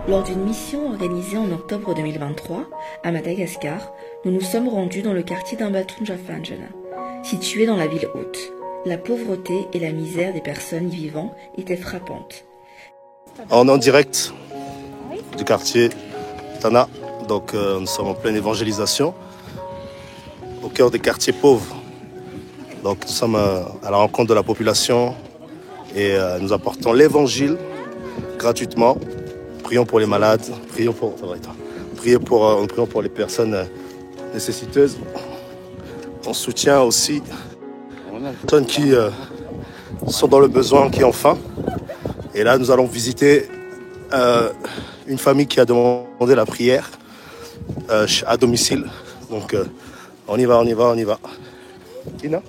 Lors d'une mission organisée en octobre 2023 à Madagascar, nous nous sommes rendus dans le quartier d'Ambatonja Fanjana, situé dans la ville haute. La pauvreté et la misère des personnes y vivant étaient frappantes. On est en direct du quartier Tana, donc nous sommes en pleine évangélisation, au cœur des quartiers pauvres. Donc nous sommes à la rencontre de la population et nous apportons l'évangile gratuitement. Prions pour les malades, prions pour les personnes nécessiteuses. On soutient aussi les personnes qui sont dans le besoin, qui ont faim. Et là, nous allons visiter une famille qui a demandé la prière à domicile. Donc, on y va. Ina ?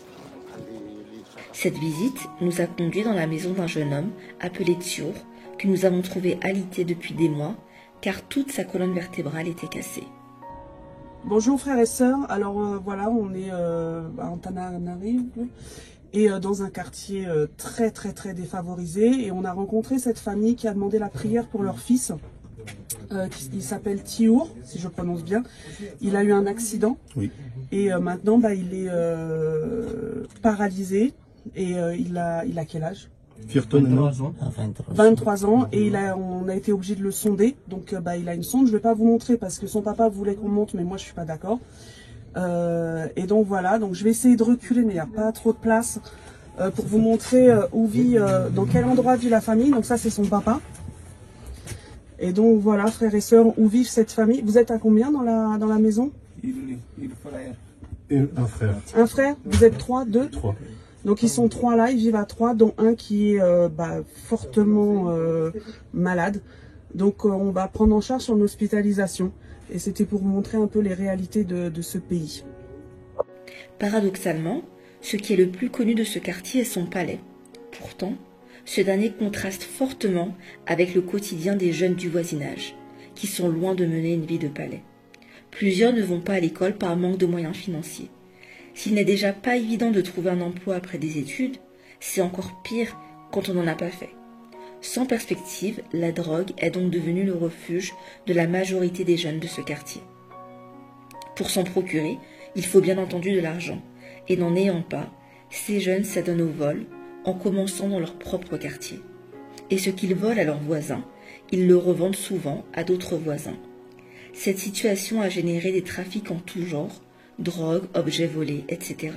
Cette visite nous a conduits dans la maison d'un jeune homme appelé Tiour, que nous avons trouvé alité depuis des mois, car toute sa colonne vertébrale était cassée. Bonjour frères et sœurs, alors voilà, on est en Tananarive et dans un quartier très défavorisé, et on a rencontré cette famille qui a demandé la prière pour leur fils. Il s'appelle Tiour, si je prononce bien. Il a eu un accident, oui. Et maintenant il est paralysé, et il a quel âge? 23 ans, et on a été obligé de le sonder. Donc il a une sonde, je ne vais pas vous montrer parce que son papa voulait qu'on monte, mais moi je suis pas d'accord. Et donc voilà, donc je vais essayer de reculer, mais il n'y a pas trop de place pour vous montrer où vit, dans quel endroit vit la famille. Donc ça c'est son papa. Et donc voilà, frères et sœurs, où vit cette famille. Vous êtes à combien dans la maison? Un frère. Un frère? Vous êtes 3, 2? 3. Donc ils sont 3 là, ils vivent à 3, dont un qui est fortement malade. Donc on va prendre en charge son hospitalisation. Et c'était pour vous montrer un peu les réalités de ce pays. Paradoxalement, ce qui est le plus connu de ce quartier est son palais. Pourtant, ce dernier contraste fortement avec le quotidien des jeunes du voisinage, qui sont loin de mener une vie de palais. Plusieurs ne vont pas à l'école par manque de moyens financiers. S'il n'est déjà pas évident de trouver un emploi après des études, c'est encore pire quand on n'en a pas fait. Sans perspective, la drogue est donc devenue le refuge de la majorité des jeunes de ce quartier. Pour s'en procurer, il faut bien entendu de l'argent, et n'en ayant pas, ces jeunes s'adonnent au vol, en commençant dans leur propre quartier. Et ce qu'ils volent à leurs voisins, ils le revendent souvent à d'autres voisins. Cette situation a généré des trafics en tout genre, drogue, objets volés, etc.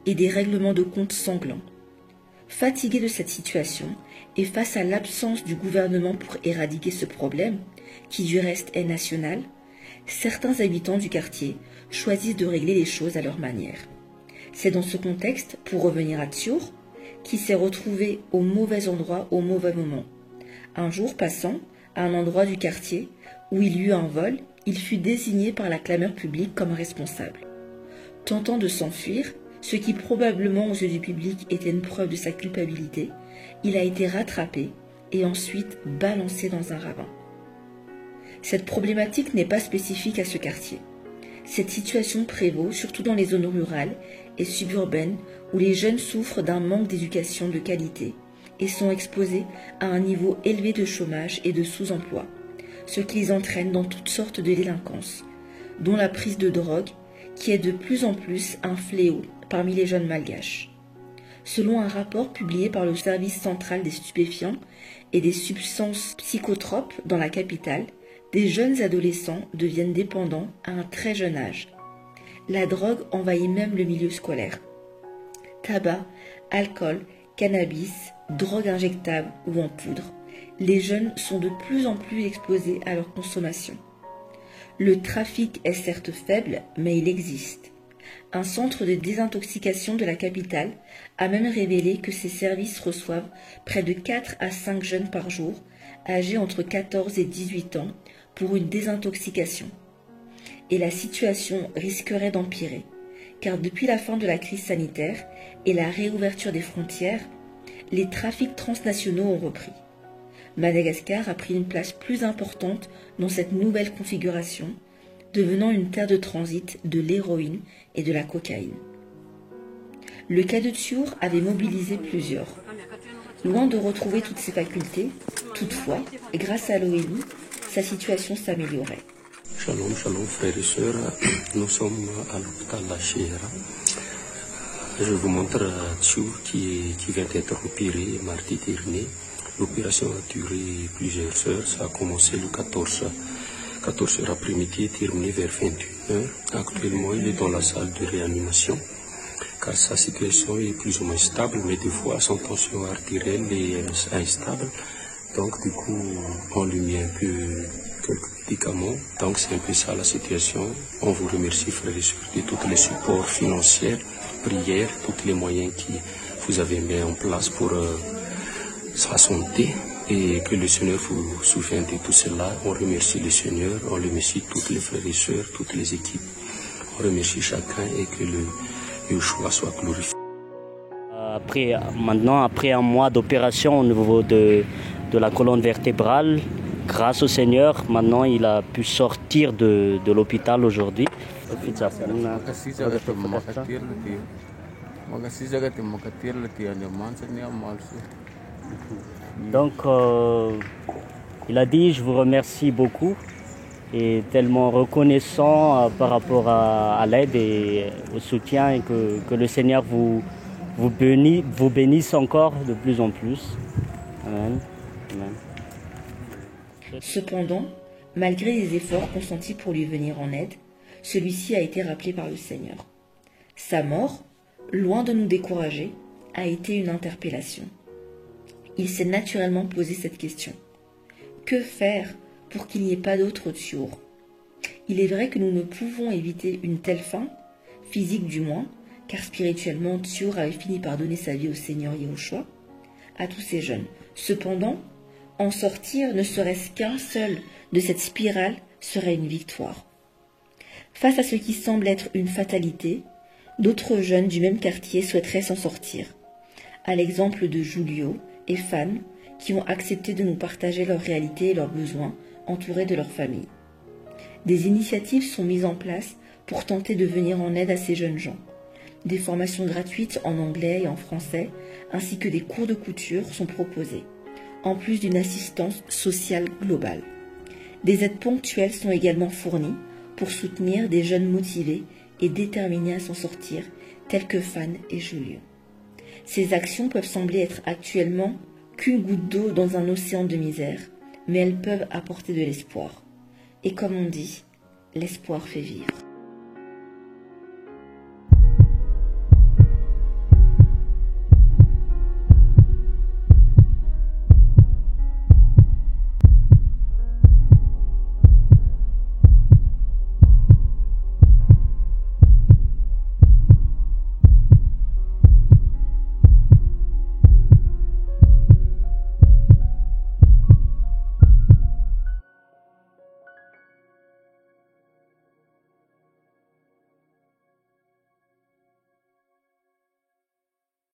et des règlements de compte sanglants. Fatigués de cette situation et face à l'absence du gouvernement pour éradiquer ce problème, qui du reste est national, certains habitants du quartier choisissent de régler les choses à leur manière. C'est dans ce contexte, pour revenir à Tiour, qui s'est retrouvé au mauvais endroit au mauvais moment. Un jour passant, à un endroit du quartier où il y eut un vol, il fut désigné par la clameur publique comme responsable. Tentant de s'enfuir, ce qui probablement aux yeux du public était une preuve de sa culpabilité, il a été rattrapé et ensuite balancé dans un ravin. Cette problématique n'est pas spécifique à ce quartier. Cette situation prévaut surtout dans les zones rurales et suburbaines où les jeunes souffrent d'un manque d'éducation de qualité et sont exposés à un niveau élevé de chômage et de sous-emploi, ce qui les entraîne dans toutes sortes de délinquances, dont la prise de drogue, qui est de plus en plus un fléau parmi les jeunes malgaches. Selon un rapport publié par le Service central des stupéfiants et des substances psychotropes dans la capitale, des jeunes adolescents deviennent dépendants à un très jeune âge. La drogue envahit même le milieu scolaire. Tabac, alcool, cannabis, drogue injectable ou en poudre, les jeunes sont de plus en plus exposés à leur consommation. Le trafic est certes faible, mais il existe. Un centre de désintoxication de la capitale a même révélé que ces services reçoivent près de 4 à 5 jeunes par jour, âgés entre 14 et 18 ans, pour une désintoxication. Et la situation risquerait d'empirer, car depuis la fin de la crise sanitaire et la réouverture des frontières, les trafics transnationaux ont repris. Madagascar a pris une place plus importante dans cette nouvelle configuration, devenant une terre de transit de l'héroïne et de la cocaïne. Le cas de Tiour avait mobilisé plusieurs. Loin de retrouver toutes ses facultés, toutefois, grâce à l'ONU, sa situation s'améliorait. Shalom, shalom frères et sœurs, nous sommes à l'hôpital La Chiera. Je vous montre Tchour qui vient d'être opéré mardi dernier. L'opération a duré plusieurs heures, ça a commencé le 14 heures après-midi et terminé vers 21 heures. Actuellement, il est dans la salle de réanimation car sa situation est plus ou moins stable, mais des fois son tension artérielle est instable. Donc du coup, on lui met un peu quelques médicaments. Donc c'est un peu ça la situation. On vous remercie frères et sœurs de tous les supports financiers, prières, tous les moyens que vous avez mis en place pour sa santé et que le Seigneur vous souvienne de tout cela. On remercie le Seigneur, on remercie tous les frères et sœurs, toutes les équipes. On remercie chacun et que le Yeshua soit glorifié. Après un mois d'opération au niveau de la colonne vertébrale, grâce au Seigneur, maintenant il a pu sortir de l'hôpital aujourd'hui. Donc il a dit, je vous remercie beaucoup et tellement reconnaissant par rapport à l'aide et au soutien et que le Seigneur vous bénisse encore de plus en plus. Amen. Amen. Cependant, malgré les efforts consentis pour lui venir en aide, celui-ci a été rappelé par le Seigneur. Sa mort, loin de nous décourager, a été une interpellation. Il s'est naturellement posé cette question. Que faire pour qu'il n'y ait pas d'autre Tchour? Il est vrai que nous ne pouvons éviter une telle fin, physique du moins, car spirituellement Tchour avait fini par donner sa vie au Seigneur Yahushua, à tous ces jeunes. Cependant, en sortir, ne serait-ce qu'un seul de cette spirale, serait une victoire. Face à ce qui semble être une fatalité, d'autres jeunes du même quartier souhaiteraient s'en sortir, à l'exemple de Julio et Fan, qui ont accepté de nous partager leur réalité et leurs besoins, entourés de leur famille. Des initiatives sont mises en place pour tenter de venir en aide à ces jeunes gens. Des formations gratuites en anglais et en français, ainsi que des cours de couture sont proposés, en plus d'une assistance sociale globale. Des aides ponctuelles sont également fournies pour soutenir des jeunes motivés et déterminés à s'en sortir, tels que Fan et Julio. Ces actions peuvent sembler être actuellement qu'une goutte d'eau dans un océan de misère, mais elles peuvent apporter de l'espoir. Et comme on dit, l'espoir fait vivre.